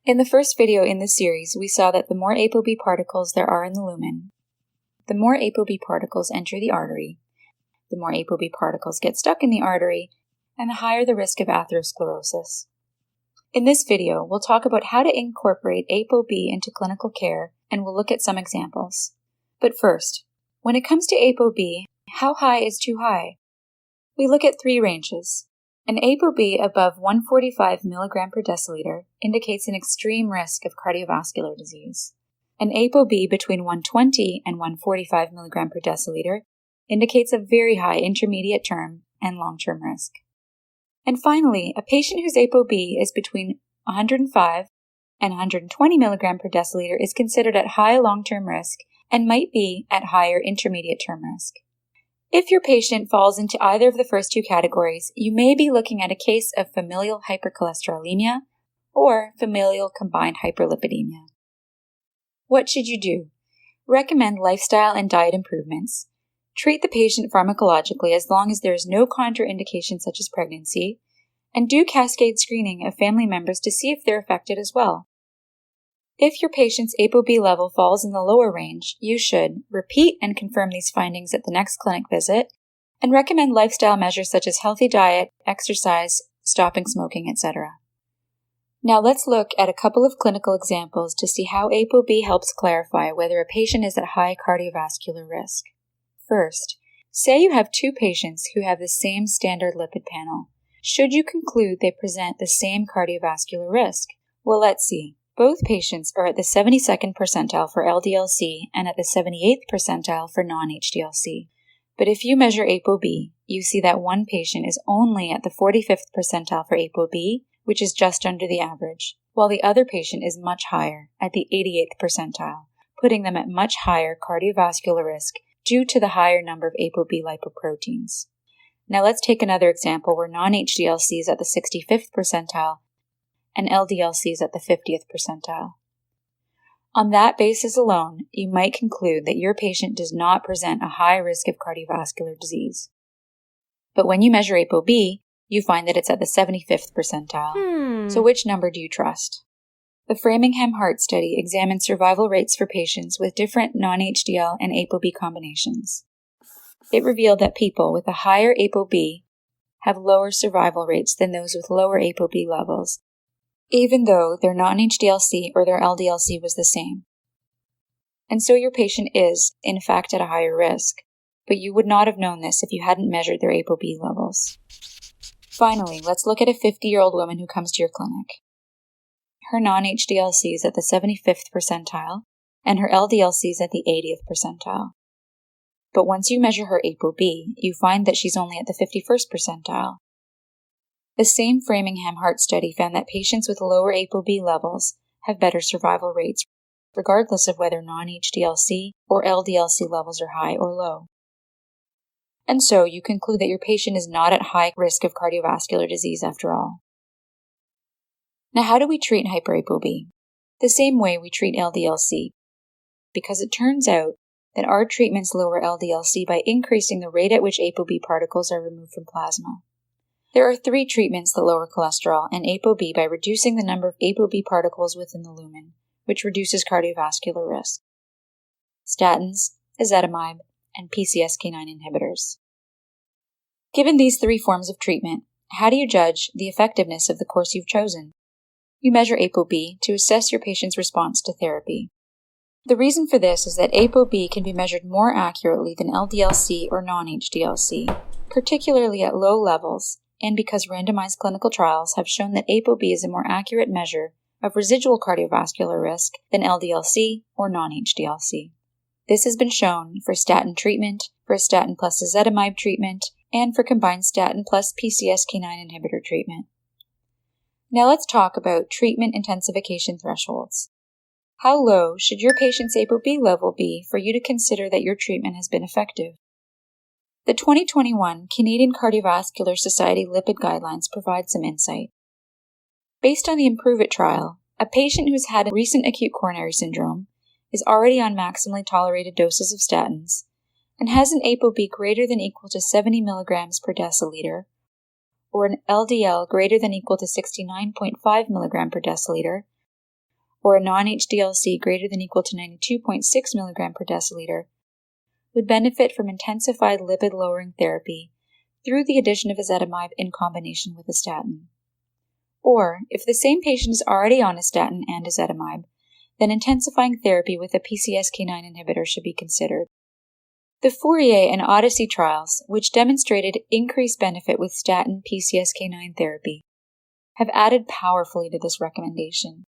In the first video in this series, we saw that the more apoB particles there are in the lumen, the more apoB particles enter the artery, the more apoB particles get stuck in the artery, and the higher the risk of atherosclerosis. In this video, we'll talk about how to incorporate apoB into clinical care, and we'll look at some examples. But first, when it comes to apoB, how high is too high? We look at three ranges. An apoB above 145 mg per deciliter indicates an extreme risk of cardiovascular disease. An apoB between 120 and 145 mg per deciliter indicates a very high intermediate term and long-term risk. And finally, a patient whose apoB is between 105 and 120 mg per deciliter is considered at high long-term risk and might be at higher intermediate term risk. If your patient falls into either of the first two categories, you may be looking at a case of familial hypercholesterolemia or familial combined hyperlipidemia. What should you do? Recommend lifestyle and diet improvements. Treat the patient pharmacologically as long as there is no contraindication such as pregnancy, and do cascade screening of family members to see if they're affected as well. If your patient's apoB level falls in the lower range, you should repeat and confirm these findings at the next clinic visit and recommend lifestyle measures such as healthy diet, exercise, stopping smoking, etc. Now let's look at a couple of clinical examples to see how apoB helps clarify whether a patient is at high cardiovascular risk. First, say you have two patients who have the same standard lipid panel. Should you conclude they present the same cardiovascular risk? Well, let's see. Both patients are at the 72nd percentile for LDL-C and at the 78th percentile for non-HDL-C. But if you measure apoB, you see that one patient is only at the 45th percentile for apoB, which is just under the average, while the other patient is much higher, at the 88th percentile, putting them at much higher cardiovascular risk due to the higher number of apoB lipoproteins. Now let's take another example where non-HDL-C is at the 65th percentile and LDL-C is at the 50th percentile. On that basis alone, you might conclude that your patient does not present a high risk of cardiovascular disease. But when you measure apoB, you find that it's at the 75th percentile. So which number do you trust? The Framingham Heart Study examined survival rates for patients with different non-HDL and apoB combinations. It revealed that people with a higher apoB have lower survival rates than those with lower apoB levels, even though their non-HDL-C or their LDL-C was the same. And so your patient is, in fact, at a higher risk, but you would not have known this if you hadn't measured their apoB levels. Finally, let's look at a 50-year-old woman who comes to your clinic. Her non-HDL-C is at the 75th percentile, and her LDL-C is at the 80th percentile. But once you measure her apoB, you find that she's only at the 51st percentile. The same Framingham Heart Study found that patients with lower apoB levels have better survival rates, regardless of whether non-HDL-C or LDL-C levels are high or low. And so you conclude that your patient is not at high risk of cardiovascular disease after all. Now, how do we treat hyperapoB? The same way we treat LDL-C, because it turns out that our treatments lower LDL-C by increasing the rate at which apoB particles are removed from plasma. There are three treatments that lower cholesterol and apoB by reducing the number of apoB particles within the lumen, which reduces cardiovascular risk: statins, ezetimibe, and PCSK9 inhibitors. Given these three forms of treatment, how do you judge the effectiveness of the course you've chosen? You measure apoB to assess your patient's response to therapy. The reason for this is that apoB can be measured more accurately than LDL-C or non-HDL-C, particularly at low levels, and because randomized clinical trials have shown that apoB is a more accurate measure of residual cardiovascular risk than LDL-C or non-HDL-C. This has been shown for statin treatment, for statin plus ezetimibe treatment, and for combined statin plus PCSK9 inhibitor treatment. Now let's talk about treatment intensification thresholds. How low should your patient's apoB level be for you to consider that your treatment has been effective? The 2021 Canadian Cardiovascular Society Lipid Guidelines provide some insight. Based on the IMPROVE IT trial, a patient who's had a recent acute coronary syndrome, is already on maximally tolerated doses of statins, and has an apoB greater than equal to 70 mg per deciliter, or an LDL greater than equal to 69.5 mg per deciliter, or a non-HDLC greater than equal to 92.6 mg per deciliter, would benefit from intensified lipid-lowering therapy through the addition of ezetimibe in combination with a statin. Or, if the same patient is already on a statin and ezetimibe, then intensifying therapy with a PCSK9 inhibitor should be considered. The Fourier and Odyssey trials, which demonstrated increased benefit with statin PCSK9 therapy, have added powerfully to this recommendation.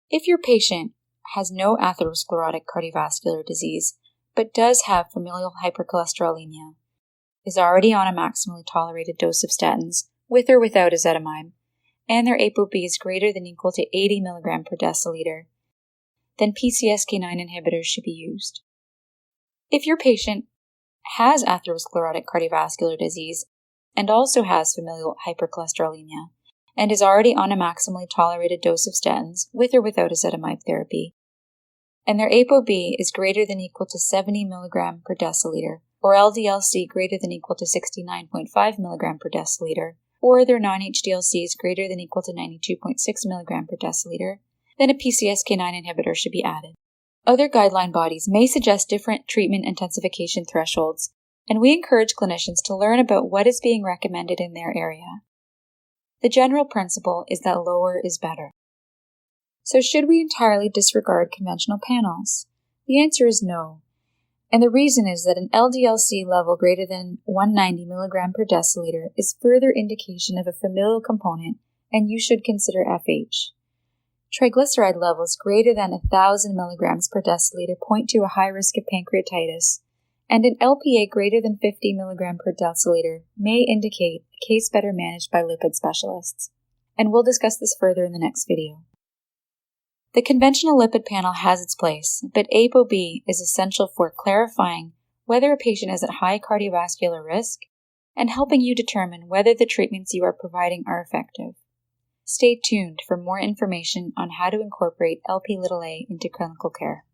If your patient has no atherosclerotic cardiovascular disease, but does have familial hypercholesterolemia, is already on a maximally tolerated dose of statins, with or without ezetimibe, and their apoB is greater than equal to 80 mg per deciliter, then PCSK9 inhibitors should be used. If your patient has atherosclerotic cardiovascular disease and also has familial hypercholesterolemia and is already on a maximally tolerated dose of statins with or without ezetimibe therapy, and their apoB is greater than equal to 70 mg per deciliter, or LDL-C greater than equal to 69.5 mg per deciliter, or their non-HDL-C is greater than equal to 92.6 mg per deciliter, then a PCSK9 inhibitor should be added. Other guideline bodies may suggest different treatment intensification thresholds, and we encourage clinicians to learn about what is being recommended in their area. The general principle is that lower is better. So should we entirely disregard conventional panels? The answer is no, and the reason is that an LDL-C level greater than 190 mg per deciliter is further indication of a familial component, and you should consider FH. Triglyceride levels greater than 1,000 mg per deciliter point to a high risk of pancreatitis, and an LPA greater than 50 mg per deciliter may indicate a case better managed by lipid specialists, and we'll discuss this further in the next video. The conventional lipid panel has its place, but apoB is essential for clarifying whether a patient is at high cardiovascular risk and helping you determine whether the treatments you are providing are effective. Stay tuned for more information on how to incorporate Lp(a) into clinical care.